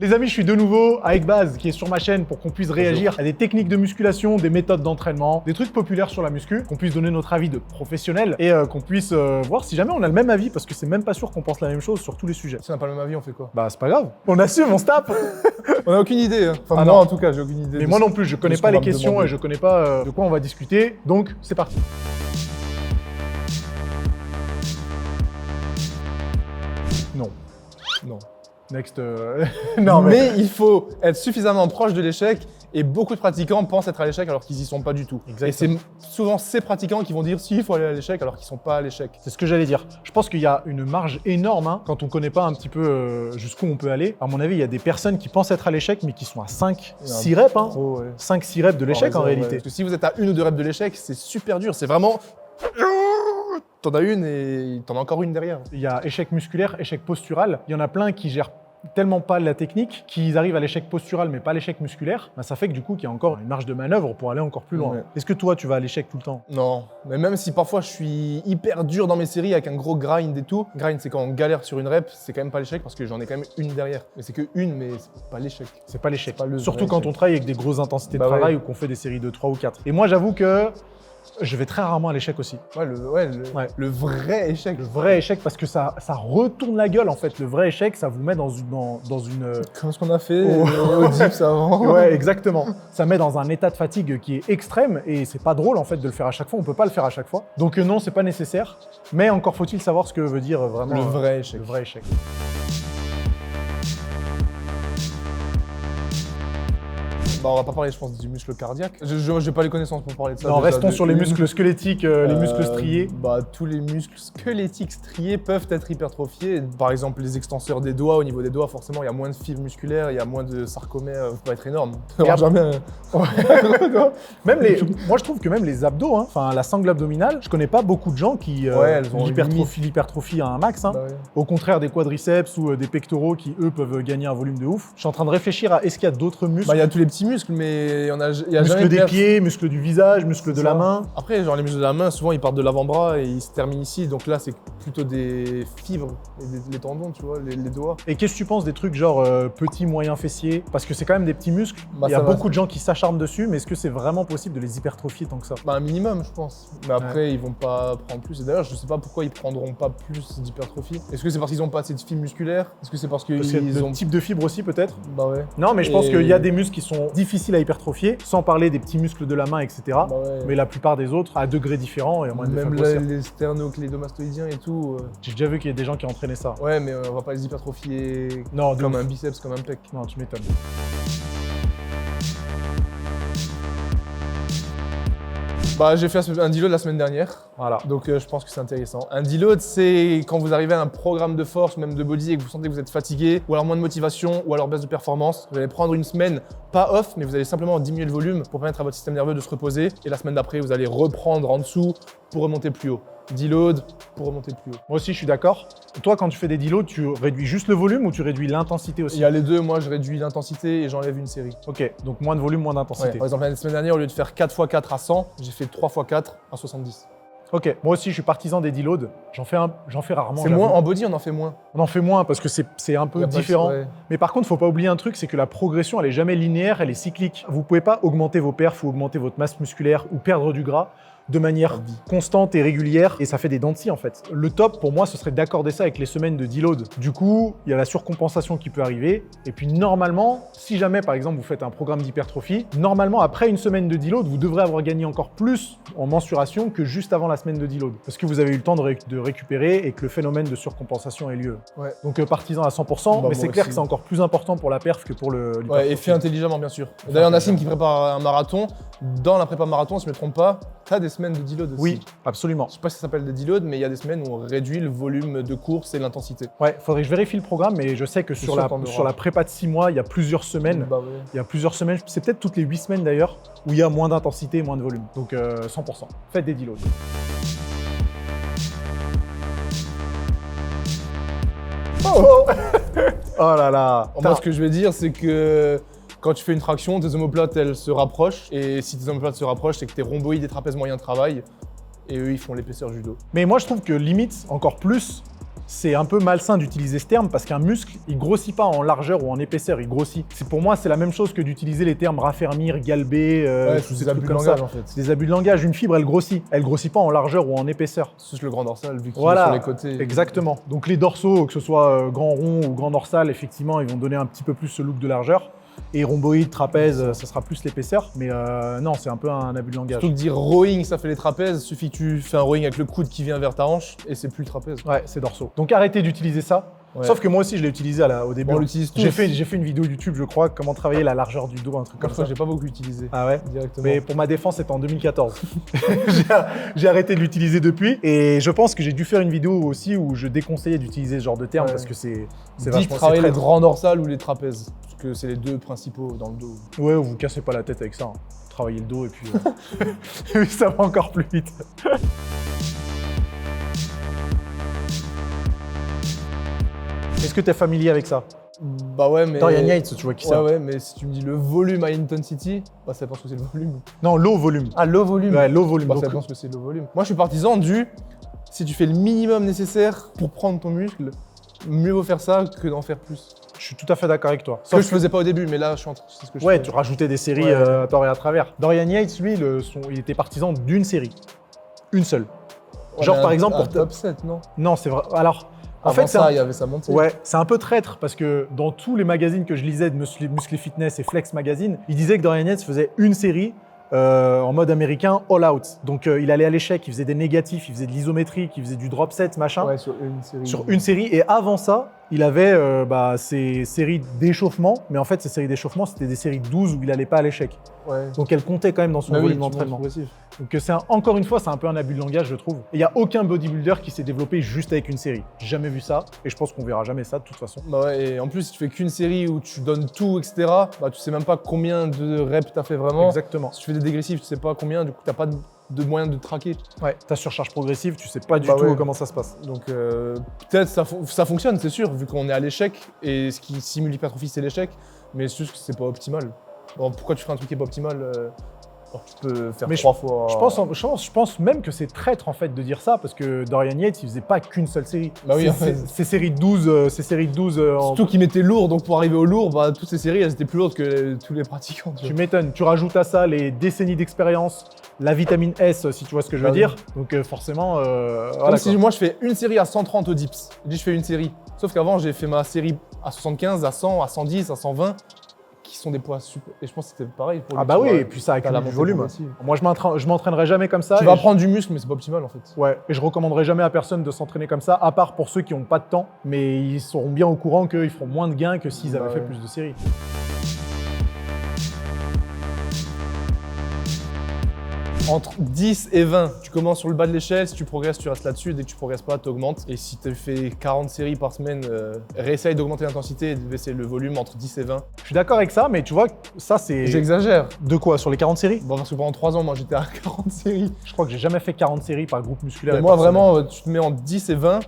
Les amis, je suis de nouveau avec Baz qui est sur ma chaîne pour qu'on puisse réagir à des techniques de musculation, des méthodes d'entraînement, des trucs populaires sur la muscu, qu'on puisse donner notre avis de professionnel et qu'on puisse voir si jamais on a le même avis parce que c'est même pas sûr qu'on pense la même chose sur tous les sujets. Si on n'a pas le même avis, on fait quoi? Bah c'est pas grave, on assume, on se tape. On n'a aucune idée. Hein. Enfin, Ah moi non. en tout cas, j'ai aucune idée. Mais moi non plus, je connais ce pas qu'on les va me questions demander. et je connais pas de quoi on va discuter, donc c'est parti. Non. Non. Next. Non mais il faut être suffisamment proche de l'échec et beaucoup de pratiquants pensent être à l'échec alors qu'ils y sont pas du tout. Exactement. Et c'est souvent ces pratiquants qui vont dire si il faut aller à l'échec alors qu'ils sont pas à l'échec. C'est ce que j'allais dire. Je pense qu'il y a une marge énorme hein, quand on connaît pas un petit peu jusqu'où on peut aller. À mon avis, il y a des personnes qui pensent être à l'échec mais qui sont à 5, 6 reps. Hein. Trop, ouais. 5-6 reps de l'échec en réalité. Parce que si vous êtes à 1 ou 2 reps de l'échec, c'est super dur. C'est vraiment. T'en as une et t'en as encore une derrière. Il y a échec musculaire, échec postural. Il y en a plein qui gèrent tellement pas la technique qu'ils arrivent à l'échec postural mais pas l'échec musculaire. Bah, ça fait que du coup qu'il y a encore une marge de manœuvre pour aller encore plus loin. Ouais. Est-ce que toi tu vas à l'échec tout le temps? Non, mais même si parfois je suis hyper dur dans mes séries avec un gros grind et tout, grind c'est quand on galère sur une rep, c'est quand même pas l'échec parce que j'en ai quand même une derrière. Mais c'est que une, mais c'est pas l'échec. C'est pas l'échec. C'est pas le Surtout vrai quand échec. on travaille avec des grosses intensités de Bah travail ouais. ou qu'on fait des séries de 3 ou 4. Et moi j'avoue que je vais très rarement à l'échec aussi. Ouais, le vrai échec. Le vrai échec parce que ça retourne la gueule en fait. Le vrai échec, ça vous met dans une Comme ce qu'on a fait Oh. au dips avant. Ouais, exactement. Ça met dans un état de fatigue qui est extrême et c'est pas drôle en fait de le faire à chaque fois. On peut pas le faire à chaque fois. Donc non, c'est pas nécessaire. Mais encore faut-il savoir ce que veut dire vraiment Le vrai échec. le vrai échec. Bah, on va pas parler, je pense, du muscle cardiaque. J'ai pas les connaissances pour parler de ça. Non, déjà, restons sur les muscles squelettiques, les muscles striés. Bah, tous les muscles squelettiques striés peuvent être hypertrophiés. Par exemple, les extenseurs des doigts, au niveau des doigts, forcément, il y a moins de fibres musculaires, il y a moins de sarcomères, faut pas être énorme. Et Jamais. Même moi je trouve que même les abdos, hein, enfin la sangle abdominale, je connais pas beaucoup de gens qui elles ont l'hypertrophie à un max. Hein. Bah ouais. Au contraire des quadriceps ou des pectoraux qui eux peuvent gagner un volume de ouf. Je suis en train de réfléchir à est-ce qu'il y a d'autres muscles. Bah, il y a tous les petits muscles, mais il y a jamais Muscles de des perf. pieds, muscles du visage, muscles de la main. Après, genre les muscles de la main, souvent ils partent de l'avant-bras et ils se terminent ici. Donc là, c'est plutôt des fibres et les tendons, tu vois, les doigts. Et qu'est-ce que tu penses des trucs genre petits, moyens fessiers? Parce que c'est quand même des petits muscles. Bah, Il y a ça va. beaucoup de gens qui s'acharnent dessus, mais est-ce que c'est vraiment possible de les hypertrophier tant que ça? Bah, un minimum, je pense. Mais après, ils vont pas prendre plus. Et d'ailleurs, je sais pas pourquoi ils prendront pas plus d'hypertrophie. Est-ce que c'est parce qu'ils ont pas assez de fibres musculaires? Est-ce que c'est parce Parce qu'il y a qu'ils de ont. type de fibre aussi peut-être? Bah ouais. Non, mais je pense Et- qu'il y a des muscles qui sont difficiles à hypertrophier, sans parler des petits muscles de la main, etc. Bah ouais. Mais la plupart des autres, à degrés différents et à moins de Même faire grossir. les sternoclédomastoïdiens et tout. J'ai déjà vu qu'il y a des gens qui entraînaient ça. Ouais, mais on va pas les hypertrophier Non, de comme ouf. un biceps, comme un pec. Non, tu m'étonnes. Bah, j'ai fait un deload la semaine dernière. Voilà. Donc je pense que c'est intéressant. Un deload, c'est quand vous arrivez à un programme de force, même de body, et que vous sentez que vous êtes fatigué, ou alors moins de motivation, ou alors baisse de performance. Vous allez prendre une semaine, pas off, mais vous allez simplement diminuer le volume pour permettre à votre système nerveux de se reposer. Et la semaine d'après, vous allez reprendre en dessous pour remonter plus haut. Deload pour remonter plus haut. Moi aussi, je suis d'accord. Toi, quand tu fais des deloads, tu réduis juste le volume ou tu réduis l'intensité Il aussi? y a les deux, moi je réduis l'intensité et j'enlève une série. Ok, donc moins de volume, moins Ouais, d'intensité. par exemple, la semaine dernière, au lieu de faire 4x4 à 100, j'ai fait 3x4 à 70. Ok, moi aussi, je suis partisan des deloads. J'en fais rarement. C'est j'avoue. moins en body, on en fait moins. On en fait moins parce que c'est un Y peu a pas- différent. ouais. Mais par contre, faut pas oublier un truc, c'est que la progression, elle est jamais linéaire, elle est cyclique. Vous pouvez pas augmenter vos perfs ou augmenter votre masse musculaire ou perdre du gras de manière Pas de vie. constante et régulière, et ça fait des dents de scie en fait. Le top pour moi, ce serait d'accorder ça avec les semaines de deload. Du coup, il y a la surcompensation qui peut arriver, et puis normalement, si jamais par exemple vous faites un programme d'hypertrophie, normalement après une semaine de deload, vous devrez avoir gagné encore plus en mensuration que juste avant la semaine de deload, parce que vous avez eu le temps de récupérer et que le phénomène de surcompensation ait lieu. Ouais. Donc partisan à 100%, Bah, mais moi c'est clair aussi. que c'est encore plus important pour la perf que pour Ouais, et l'hypertrophie. fait intelligemment, bien sûr. D'ailleurs, Nassim qui prépare un marathon, dans la prépa marathon, si je ne me trompe pas, t'as des semaines de deload aussi. Oui, absolument. Je sais pas si ça s'appelle des deloads, mais il y a des semaines où on réduit le volume de course et l'intensité. Ouais, faudrait que je vérifie le programme, mais je sais que C'est sur sûr la, qu'on aura. sur la prépa de 6 mois, il y a plusieurs semaines. Bah ouais. Il y a plusieurs semaines, c'est peut-être toutes les 8 semaines d'ailleurs, où il y a moins d'intensité et moins de volume. Donc 100%. Faites des deloads. Oh, oh là là. Moi, ce que je vais dire, c'est que quand tu fais une traction, tes omoplates, elles se rapprochent. Et si tes omoplates se rapprochent, c'est que tes rhomboïdes et trapèzes moyens travaillent. Et eux, ils font l'épaisseur du dos. Mais moi, je trouve que limite, encore plus, c'est un peu malsain d'utiliser ce terme parce qu'un muscle, il grossit pas en largeur ou en épaisseur, il grossit. Pour moi, c'est la même chose que d'utiliser les termes raffermir, galber, Ouais, tous c'est ces des abus trucs de comme langage ça. en fait. C'est des abus de langage. Une fibre, elle grossit. Elle grossit pas en largeur ou en épaisseur. C'est juste le grand dorsal vu qu'il est Voilà, sur les côtés. exactement. Donc les dorsaux, que ce soit grand rond ou grand dorsal, effectivement, ils vont donner un petit peu plus ce look de largeur. Et rhomboïde, trapèze, ça sera plus l'épaisseur. Mais non, c'est un peu un abus de langage. Plutôt que dire rowing, ça fait les trapèzes, suffit que tu fais un rowing avec le coude qui vient vers ta hanche et c'est plus le trapèze. Ouais, c'est dorsaux. Donc arrêtez d'utiliser ça. Ouais. Sauf que moi aussi, je l'ai utilisé au début. Bon, on l'utilise tous. J'ai fait une vidéo YouTube, je crois, comment travailler la largeur du dos, un truc comme Comme ça, ça. j'ai pas beaucoup utilisé Ah ouais. directement. Mais pour ma défense, c'était en 2014. J'ai arrêté de l'utiliser depuis. Et je pense que j'ai dû faire une vidéo aussi où je déconseillais d'utiliser ce genre de terme Ouais. parce que c'est Dites vachement... travailler c'est les très- grands dorsales ou les trapèzes, parce que c'est les deux principaux dans le dos. Ouais, vous cassez pas la tête avec ça. Hein. Travaillez le dos et puis et puis ça va encore plus vite. Est-ce que tu es familier avec ça? Bah ouais, mais. Dorian Yates, tu vois qui c'est? Ouais, mais si tu me dis le volume à intensity, bah ça pense que c'est le volume. Non, low volume. Ah, low volume. Ouais, low volume. Bah Donc, ça pense que c'est low volume. Moi, je suis partisan du. Si tu fais le minimum nécessaire pour prendre ton muscle, mieux vaut faire ça que d'en faire plus. je suis tout à fait d'accord avec toi. Ce que je faisais pas au début, mais là, c'est ce que je Ouais, fais. tu rajoutais des séries Ouais. à tort et à travers. Dorian Yates, lui, il était partisan d'une série. Une seule. Ouais, Genre, mais par exemple, un pour... top 7, non? Non, c'est vrai. Alors, en Avant fait, c'est ça, un... il y avait sa montée. Ouais, c'est un peu traître parce que dans tous les magazines que je lisais de Muscle Fitness et Flex Magazine, ils disaient que Dorian Yates faisait une série en mode américain all out. Donc il allait à l'échec, il faisait des négatifs, il faisait de l'isométrique, il faisait du drop set, machin, Ouais, sur une série. sur une série. Et avant ça, il avait ses séries d'échauffement, mais en fait, ces séries d'échauffement, c'était des séries de 12 où il allait pas à l'échec. Ouais. Donc elle comptait quand même dans son Bah oui, volume tu montes d'entraînement. progressif. Donc encore une fois, c'est un peu un abus de langage, je trouve. Et il n'y a aucun bodybuilder qui s'est développé juste avec une série. J'ai jamais vu ça, et je pense qu'on verra jamais ça de toute façon. Bah ouais, et en plus, si tu fais qu'une série où tu donnes tout, etc., bah tu sais même pas combien de reps t'as fait vraiment. Exactement. Si tu fais des dégressifs, tu sais pas combien, du coup, t'as pas de moyen de traquer. Ouais, ta surcharge progressive, tu sais pas du Bah tout ouais. comment ça se passe. Donc peut-être ça fonctionne, c'est sûr, vu qu'on est à l'échec, et ce qui simule l'hypertrophie, c'est l'échec, mais c'est juste que c'est pas optimal. Bon, pourquoi tu ferais un truc qui est pas optimal alors tu peux faire Mais 3 fois. Je pense même que c'est traître en fait de dire ça parce que Dorian Yates il faisait pas qu'une seule série. Bah oui, en Ces- fait. ces séries de 12, Surtout qu'ils mettaient lourd, donc pour arriver au lourd, bah toutes ces séries, elles étaient plus lourdes que tous les pratiquants. tu m'étonnes. Tu rajoutes à ça les décennies d'expérience, la vitamine S si tu vois ce que je veux Ah oui. dire. Donc forcément, Comme voilà, si quoi. moi je fais une série à 130 au dips. Je dis je fais une série. Sauf qu'avant j'ai fait ma série à 75, à 100, à 110, à 120, qui sont des poids super. Et je pense que c'était pareil pour lui. Ah bah tu oui, vois. et puis ça T'as la accumule du montée volume. progressive. Moi je m'entraînerai jamais comme ça. Tu et vas je- prendre du muscle, mais c'est pas optimal en fait. Ouais, et je recommanderais jamais à personne de s'entraîner comme ça, à part pour ceux qui n'ont pas de temps, mais ils seront bien au courant qu'ils feront moins de gains que s'ils Bah avaient fait ouais. plus de séries. Entre 10 et 20, tu commences sur le bas de l'échelle. Si tu progresses, tu restes là-dessus. Dès que tu progresses pas, tu augmentes. Et si tu fais 40 séries par semaine, réessaye d'augmenter l'intensité et de baisser le volume entre 10 et 20. Je suis d'accord avec ça, mais tu vois, ça c'est... J'exagère. De quoi? Sur les 40 séries? Bon, parce que pendant 3 ans, moi j'étais à 40 séries. Je crois que j'ai jamais fait 40 séries par groupe musculaire. Mais et moi par semaine. vraiment, tu te mets en 10 et 20.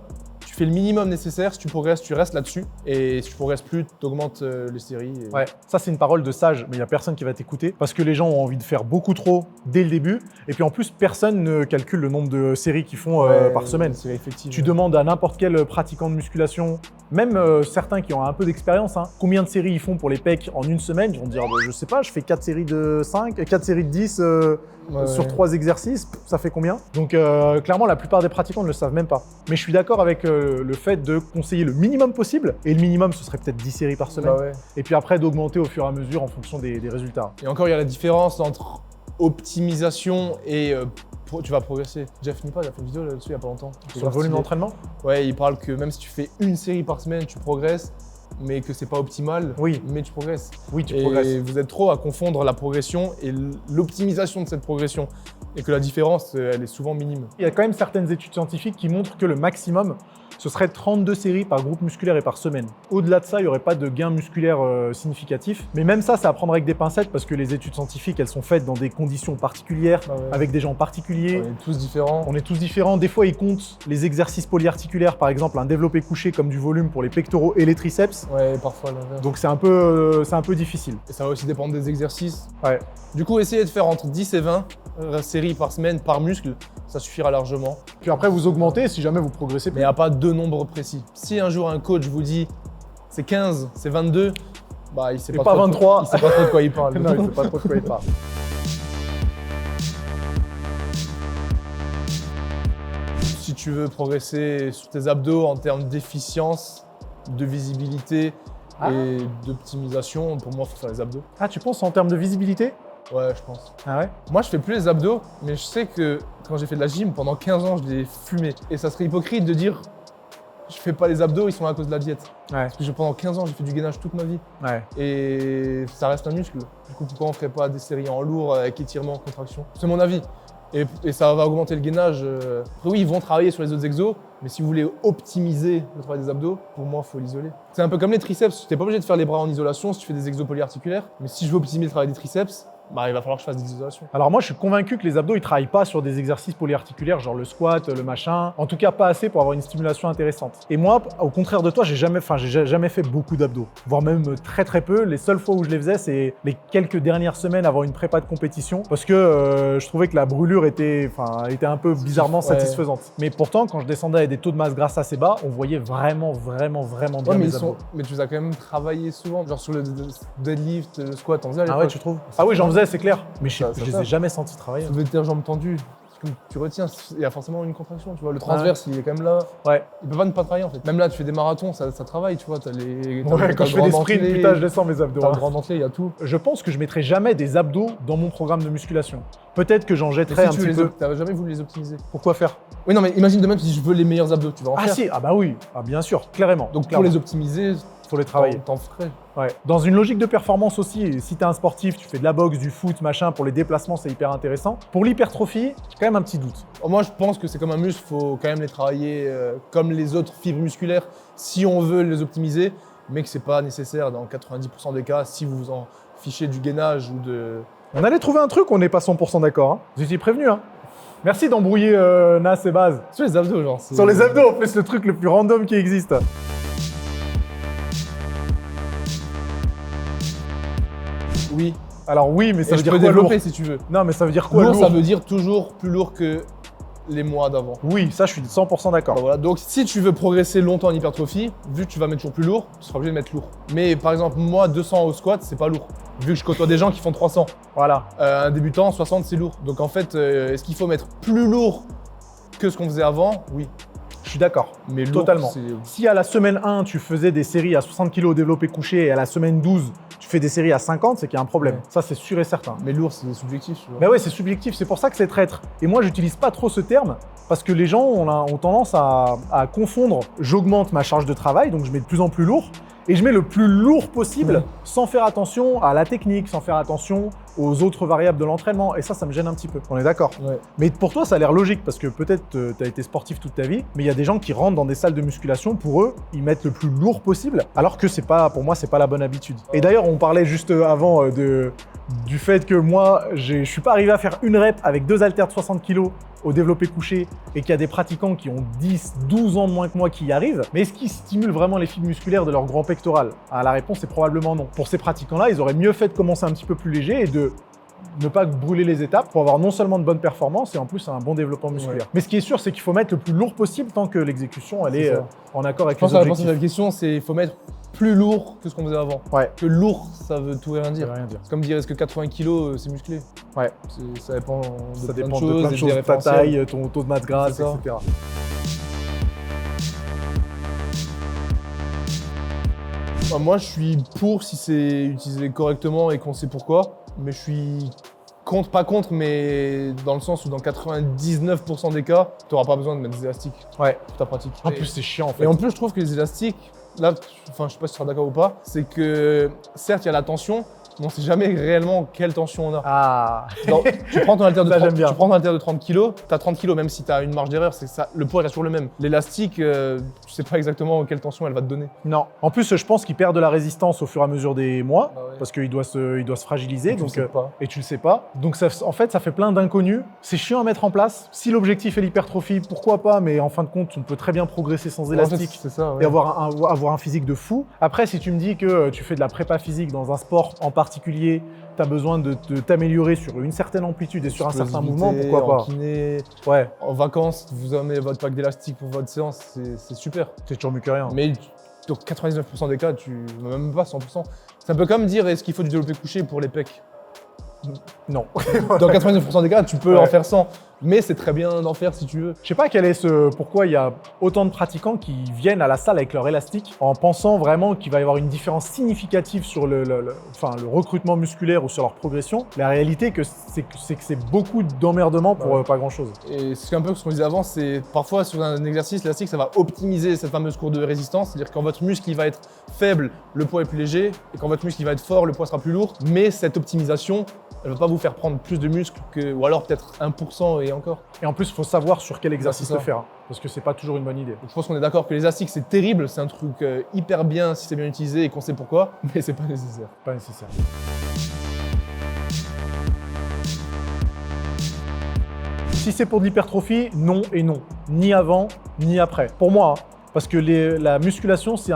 Tu fais le minimum nécessaire. Si tu progresses, tu restes là-dessus. Et si tu progresses plus, tu augmentes les séries. Et- Ouais, ça c'est une parole de sage, mais il n'y a personne qui va t'écouter parce que les gens ont envie de faire beaucoup trop dès le début. Et puis en plus, personne ne calcule le nombre de séries qu'ils font Ouais, par semaine. C'est effectif. Tu demandes à n'importe quel pratiquant de musculation, même certains qui ont un peu d'expérience, hein, combien de séries ils font pour les pecs en une semaine. Ils vont te dire, je sais pas, je fais 4 séries de 5, 4 séries de 10 Ouais, sur ouais. 3 exercices, ça fait combien? Donc clairement, la plupart des pratiquants ne le savent même pas. Mais je suis d'accord avec le fait de conseiller le minimum possible, et le minimum, ce serait peut-être 10 séries par semaine. Bah ouais. Et puis après, d'augmenter au fur et à mesure en fonction des résultats. Et encore, il y a la différence entre optimisation et tu vas progresser. Jeff Nipa, il a fait une vidéo là-dessus il y a pas longtemps. Sur le volume d'entraînement? Ouais, il parle que même si tu fais une série par semaine, tu progresses, mais que c'est pas optimal, Oui. mais tu progresses. Oui, tu Et progresses. vous êtes trop à confondre la progression et l'optimisation de cette progression. Et que la différence, elle est souvent minime. Il y a quand même certaines études scientifiques qui montrent que le maximum, ce serait 32 séries par groupe musculaire et par semaine. Au-delà de ça, il n'y aurait pas de gain musculaire significatif. Mais même ça à prendre avec des pincettes parce que les études scientifiques, elles sont faites dans des conditions particulières, Ah ouais. avec des gens particuliers. On est tous différents. On est tous différents. Des fois, ils comptent les exercices polyarticulaires, par exemple un développé couché comme du volume pour les pectoraux et les triceps. Ouais, parfois l'inverse. Donc c'est un peu difficile. Et ça va aussi dépendre des exercices. Ouais. Du coup, essayez de faire entre 10 et 20 séries par semaine, par muscle, ça suffira largement. Puis après, vous augmentez si jamais vous progressez. Mais il n'y a pas de nombre précis. Si un jour un coach vous dit c'est 15, c'est 22, bah il sait pas trop 23. Il sait pas trop de quoi il parle. Non, il sait pas trop de quoi il parle. Si tu veux progresser sur tes abdos en termes d'efficience, de visibilité et d'optimisation, pour moi, il faut faire les abdos. Ah, tu penses en termes de visibilité? Ouais, je pense. Ah ouais? Moi, je fais plus les abdos, mais je sais que quand j'ai fait de la gym, pendant 15 ans, je les fumais. Et ça serait hypocrite de dire je fais pas les abdos, ils sont là à cause de la diète. Ouais. Parce que pendant 15 ans, j'ai fait du gainage toute ma vie. Ouais. Et ça reste un muscle. Du coup, pourquoi on ferait pas des séries en lourd avec étirement, contraction? C'est mon avis. Et ça va augmenter le gainage. Après, oui, ils vont travailler sur les autres exos, mais si vous voulez optimiser le travail des abdos, pour moi, il faut l'isoler. C'est un peu comme les triceps. Tu n'es pas obligé de faire les bras en isolation si tu fais des exos polyarticulaires. Mais si je veux optimiser le travail des triceps, bah, il va falloir que je fasse des isolations. Alors moi, je suis convaincu que les abdos, ils travaillent pas sur des exercices polyarticulaires, genre le squat, le machin. En tout cas, pas assez pour avoir une stimulation intéressante. Et moi, au contraire de toi, j'ai jamais fait beaucoup d'abdos, voire même très très peu. Les seules fois où je les faisais, c'est les quelques dernières semaines avant une prépa de compétition, parce que je trouvais que la brûlure était un peu bizarrement satisfaisante. Mais pourtant, quand je descendais avec des taux de masse grasse assez bas, on voyait vraiment bien mais les abdos. Mais tu les as quand même travaillé souvent, genre sur le deadlift, le squat, on faisait à Ah l'époque. ouais, tu trouves? Ah oui, j'en faisais, c'est clair. Mais je les ai jamais sentis travailler. Soulever tes jambes tendues, comme tu retiens, il y a forcément une contraction, tu vois. Le transverse, il est quand même là. Ouais. Il peut pas ne pas travailler en fait. Même là, tu fais des marathons, ça travaille, tu vois. T'as les. Ouais, quand je fais des sprints, putain, je descends mes abdos. T'as le grand dentelé, il y a tout. Je pense que je mettrai jamais des abdos dans mon programme de musculation. Peut-être que j'en jetterai un petit peu. T'as jamais voulu les optimiser? Pourquoi faire? Oui, non, mais imagine demain si je veux les meilleurs abdos, tu vas en faire. Ah si, ah bah oui, ah bien sûr, clairement. Donc clairement. pour les optimiser, faut les travailler. T'en ferais. Ouais. Dans une logique de performance aussi, si t'es un sportif, tu fais de la boxe, du foot, machin, pour les déplacements, c'est hyper intéressant. Pour l'hypertrophie, j'ai quand même un petit doute. Moi, je pense que c'est comme un muscle, faut quand même les travailler comme les autres fibres musculaires si on veut les optimiser, mais que c'est pas nécessaire dans 90% des cas si vous vous en fichez du gainage ou de. On allait trouver un truc, on n'est pas 100% d'accord. Hein. Vous étiez prévenus, hein. Merci d'embrouiller Nas et Baz. Sur les abdos, genre. Sur les abdos, en plus, le truc le plus random qui existe. Oui. Alors oui, mais ça veut dire quoi développer lourd si tu veux. Non, mais ça veut dire quoi Lourd, lourd? ça veut dire toujours plus lourd que les mois d'avant. Oui, ça je suis 100% d'accord. Voilà. Donc si tu veux progresser longtemps en hypertrophie, vu que tu vas mettre toujours plus lourd, tu seras obligé de mettre lourd. Mais par exemple, moi 200 au squat, c'est pas lourd. Vu que je côtoie des gens qui font 300. Voilà. Un débutant, 60, c'est lourd. Donc en fait, est-ce qu'il faut mettre plus lourd que ce qu'on faisait avant? Oui. Je suis d'accord. Mais lourd, totalement. c'est. Si à la semaine 1, tu faisais des séries à 60 kg au développé couché et à la semaine 12, tu fais des séries à 50, c'est qu'il y a un problème. Ouais. Ça, c'est sûr et certain. Mais lourd, c'est subjectif, tu vois. Mais ouais, c'est subjectif, c'est pour ça que c'est traître. Et moi, j'utilise pas trop ce terme parce que les gens ont tendance à confondre. J'augmente ma charge de travail, donc je mets de plus en plus lourd. Et je mets le plus lourd possible sans faire attention à la technique, sans faire attention aux autres variables de l'entraînement. Et ça me gêne un petit peu. On est d'accord? Ouais. Mais pour toi, ça a l'air logique parce que peut-être tu as été sportif toute ta vie, mais il y a des gens qui rentrent dans des salles de musculation, pour eux, ils mettent le plus lourd possible, alors que pour moi, c'est pas la bonne habitude. Et d'ailleurs, on parlait juste avant du fait que moi, je suis pas arrivé à faire une rep avec 2 haltères de 60 kg au développé couché et qu'il y a des pratiquants qui ont 10, 12 ans de moins que moi qui y arrivent. Mais est-ce qu'ils stimulent vraiment les fibres musculaires de leur grand pectoral? Ah, la réponse est probablement non. Pour ces pratiquants-là, ils auraient mieux fait de commencer un petit peu plus léger et de ne pas brûler les étapes pour avoir non seulement de bonnes performances et en plus un bon développement musculaire. Ouais. Mais ce qui est sûr, c'est qu'il faut mettre le plus lourd possible tant que l'exécution elle est en accord avec les objectifs. Je pense que la réponse à la question, c'est qu'il faut mettre plus lourd que ce qu'on faisait avant. Ouais. Que lourd, ça veut tout et rien dire. Ça veut rien dire. C'est comme dire est-ce que 80 kg c'est musclé? Ouais. Ça dépend ça plein dépend de plein de choses, ta taille, ton taux de masse grasse, ça. etc. Moi, je suis pour si c'est utilisé correctement et qu'on sait pourquoi, mais je suis pas contre, mais dans le sens où dans 99% des cas, tu n'auras pas besoin de mettre des élastiques pour ta pratique. En plus, c'est chiant en fait. Et en plus, je trouve que les élastiques, là, je sais pas si tu seras d'accord ou pas, c'est que certes, il y a la tension, mais on ne sait jamais réellement quelle tension on a. Ah. Donc, tu prends ton haltère de 30 bien. Tu prends ton haltère de 30 kg, tu as 30 kg, même si tu as une marge d'erreur, c'est ça, le poids reste toujours le même. L'élastique, tu sais pas exactement quelle tension elle va te donner. Non. En plus, je pense qu'il perd de la résistance au fur et à mesure des mois. Ah ouais. parce qu'il doit se fragiliser. Et tu le sais pas. Et tu le sais pas. Donc en fait, ça fait plein d'inconnus. C'est chiant à mettre en place. Si l'objectif est l'hypertrophie, pourquoi pas, mais en fin de compte, on peut très bien progresser sans élastique C'est ça, ouais. et avoir un physique de fou. Après, si tu me dis que tu fais de la prépa physique dans un sport en particulier, tu as besoin de t'améliorer sur une certaine amplitude et sur un certain mouvement, pourquoi pas. En kiné, Ouais, en vacances, vous amenez votre pack d'élastique pour votre séance, c'est super. c'est toujours mieux que rien. Mais dans 99% des cas, même pas 100%. C'est un peu comme dire est-ce qu'il faut du développé couché pour les pecs. Non. Dans 99% des cas, tu peux Ouais. en faire 100. Mais c'est très bien d'en faire si tu veux. Je sais pas pourquoi il y a autant de pratiquants qui viennent à la salle avec leur élastique en pensant vraiment qu'il va y avoir une différence significative sur le recrutement musculaire ou sur leur progression. La réalité, c'est que c'est beaucoup d'emmerdement pour pas grand chose. Et c'est un peu ce qu'on disait avant, c'est parfois sur un exercice, l'élastique, ça va optimiser cette fameuse courbe de résistance. C'est-à-dire que quand votre muscle il va être faible, le poids est plus léger. Et quand votre muscle il va être fort, le poids sera plus lourd. Mais cette optimisation, elle ne va pas vous faire prendre plus de muscle ou alors peut-être 1% et encore. Et en plus, il faut savoir sur quel exercice c'est ça. le faire, hein, parce que c'est pas toujours une bonne idée. Donc, je pense qu'on est d'accord que l'élastique c'est terrible, c'est un truc hyper bien si c'est bien utilisé et qu'on sait pourquoi, mais c'est pas nécessaire. Pas nécessaire. Si c'est pour de l'hypertrophie, non et non. Ni avant, ni après. Pour moi, hein. Parce que la musculation, c'est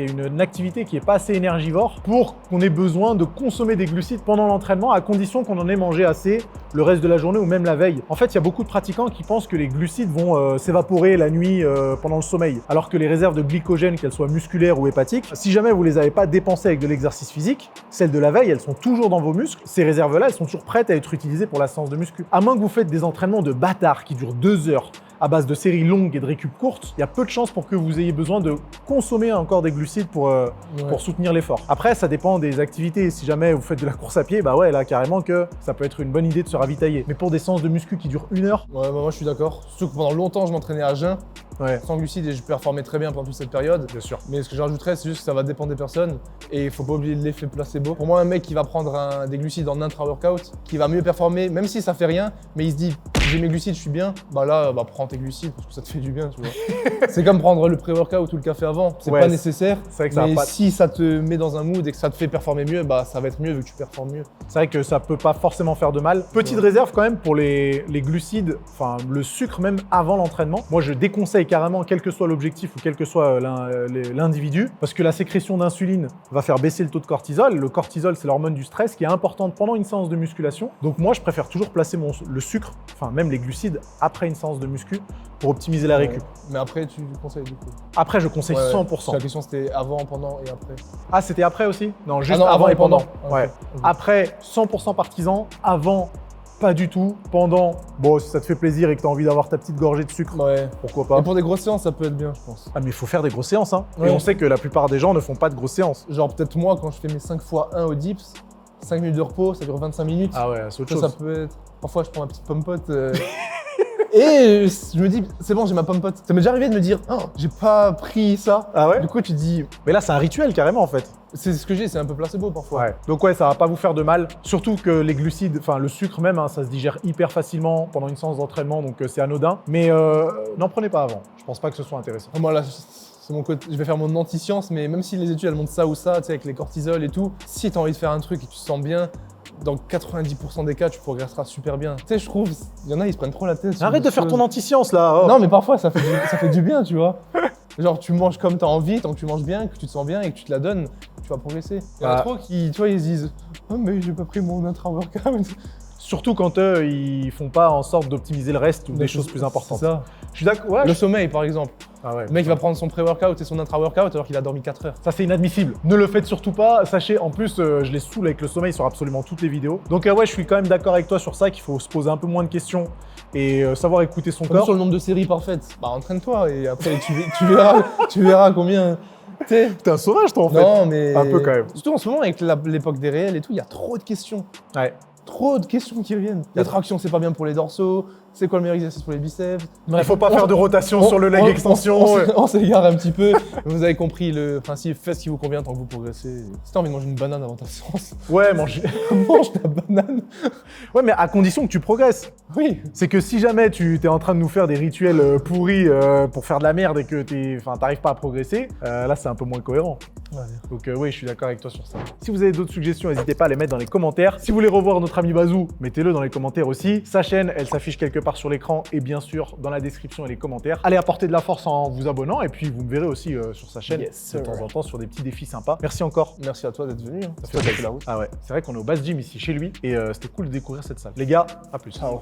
une activité qui n'est pas assez énergivore pour qu'on ait besoin de consommer des glucides pendant l'entraînement, à condition qu'on en ait mangé assez le reste de la journée ou même la veille. En fait, il y a beaucoup de pratiquants qui pensent que les glucides vont s'évaporer la nuit pendant le sommeil, alors que les réserves de glycogène, qu'elles soient musculaires ou hépatiques, si jamais vous les avez pas dépensées avec de l'exercice physique, celles de la veille, elles sont toujours dans vos muscles. Ces réserves-là, elles sont toujours prêtes à être utilisées pour la séance de muscu. À moins que vous faites des entraînements de bâtard qui durent 2 heures, à base de séries longues et de récup courtes, il y a peu de chances pour que vous ayez besoin de consommer encore des glucides pour soutenir l'effort. Après, ça dépend des activités. Si jamais vous faites de la course à pied, bah ouais, là, carrément que ça peut être une bonne idée de se ravitailler. Mais pour des séances de muscu qui durent 1 heure, Ouais, bah, moi je suis d'accord. Surtout que pendant longtemps je m'entraînais à jeun, ouais, sans glucides et je performais très bien pendant toute cette période. bien sûr. Mais ce que je rajouterais, c'est juste que ça va dépendre des personnes et il faut pas oublier l'effet placebo. Pour moi, un mec qui va prendre des glucides en intra-workout, qui va mieux performer, même si ça fait rien, mais il se dit j'ai mes glucides, je suis bien, bah là, prends tes glucides parce que ça te fait du bien, tu vois. C'est comme prendre le pré-workout ou le café avant, c'est Ouais, pas nécessaire. C'est vrai que ça Mais va pas- si ça te met dans un mood et que ça te fait performer mieux, bah ça va être mieux vu que tu performes mieux. c'est vrai que ça peut pas forcément faire de mal. Petite réserve quand même pour les glucides, enfin le sucre même avant l'entraînement. Moi, je déconseille carrément, quel que soit l'objectif ou quel que soit l'individu, parce que la sécrétion d'insuline va faire baisser le taux de cortisol. Le cortisol, c'est l'hormone du stress qui est importante pendant une séance de musculation. Donc moi, je préfère toujours placer le sucre, enfin même les glucides, après une séance de muscu pour optimiser la récup. Ouais. Mais après, tu conseilles du coup. Après, je conseille Ouais, 100%. La question c'était avant, pendant et après. Ah, c'était après aussi? Non, juste non, avant et pendant. Ah, Ouais. ok. Après, 100% partisan. Avant, pas du tout. Pendant, bon, si ça te fait plaisir et que tu as envie d'avoir ta petite gorgée de sucre, Ouais. pourquoi pas. Et pour des grosses séances, ça peut être bien, je pense. Ah, mais il faut faire des grosses séances, hein. Et Ouais. on sait que la plupart des gens ne font pas de grosses séances. Genre peut-être moi, quand je fais mes 5 x 1 au dips, 5 minutes de repos, ça dure 25 minutes. Ah ouais, c'est autre Ça chose. peut être... Parfois, je prends ma petite pomme-pote et je me dis, c'est bon, j'ai ma pomme-pote. Ça m'est déjà arrivé de me dire, oh, j'ai pas pris ça. Ah ouais? Du coup, tu te dis, Mais là, c'est un rituel carrément en fait. c'est ce que j'ai, c'est un peu placebo parfois. Ouais. Donc ouais, ça va pas vous faire de mal. Surtout que les glucides, enfin le sucre même, hein, ça se digère hyper facilement pendant une séance d'entraînement, donc c'est anodin. Mais n'en prenez pas avant. Je pense pas que ce soit intéressant. Moi, là, c'est mon côté, je vais faire mon anti-science, mais même si les études elles montrent ça ou ça, tu sais, avec les cortisol et tout, si tu as envie de faire un truc et que tu te sens bien, dans 90% des cas, tu progresseras super bien. Tu sais, je trouve, il y en a, ils se prennent trop la tête. sur Arrête des de faire choses. ton anti-science là. Oh. Non, mais parfois, ça fait du bien, tu vois. Genre, tu manges comme tu as envie, tant que tu manges bien, que tu te sens bien et que tu te la donnes, tu vas progresser. Il y en a Ah. trop qui, tu vois, ils se disent « Oh, mais j'ai pas pris mon intra-workout ». Surtout quand ils font pas en sorte d'optimiser le reste ou des choses plus importantes. C'est ça. Je suis d'accord. Ouais. Le sommeil, par exemple. Ah ouais. Le mec, il va prendre son pré-workout et son intra-workout alors qu'il a dormi 4 heures. Ça, c'est inadmissible. Ne le faites surtout pas. Sachez, en plus, je les saoule avec le sommeil sur absolument toutes les vidéos. Donc, ouais, je suis quand même d'accord avec toi sur ça, qu'il faut se poser un peu moins de questions et savoir écouter son Comme corps. sur le nombre de séries parfaites. Bah, entraîne-toi et après, tu verras combien. Tu sais. T'es un sauvage, toi, en fait. Non, mais. Un peu quand même. Surtout en ce moment, avec l'époque des réels et tout, il y a trop de questions. Ouais. Trop de questions qui reviennent. Les tractions, c'est pas bien pour les dorsaux. C'est quoi le meilleur exercice pour les biceps? Il faut pas faire de rotation sur le leg extension. On s'égare un petit peu. Vous avez compris le principe. Faites ce qui vous convient tant que vous progressez. Si t'as envie de manger une banane avant ta séance, Ouais, manger. mange ta banane. Ouais, mais à condition que tu progresses. Oui. C'est que si jamais tu es en train de nous faire des rituels pourris pour faire de la merde et que t'arrives pas à progresser, là, c'est un peu moins cohérent. Donc oui, je suis d'accord avec toi sur ça. Si vous avez d'autres suggestions, n'hésitez pas à les mettre dans les commentaires. Si vous voulez revoir notre ami Bazou, mettez-le dans les commentaires aussi. Sa chaîne, elle s'affiche quelque part sur l'écran et bien sûr dans la description et les commentaires. Allez apporter de la force en vous abonnant et puis vous me verrez aussi sur sa chaîne Yes, de temps en temps sur des petits défis sympas. Merci encore. Merci à toi d'être venu. Hein. Ça fait la route. Ah ouais, c'est vrai qu'on est au Base Gym ici chez lui et c'était cool de découvrir cette salle. Les gars, à plus. Ciao.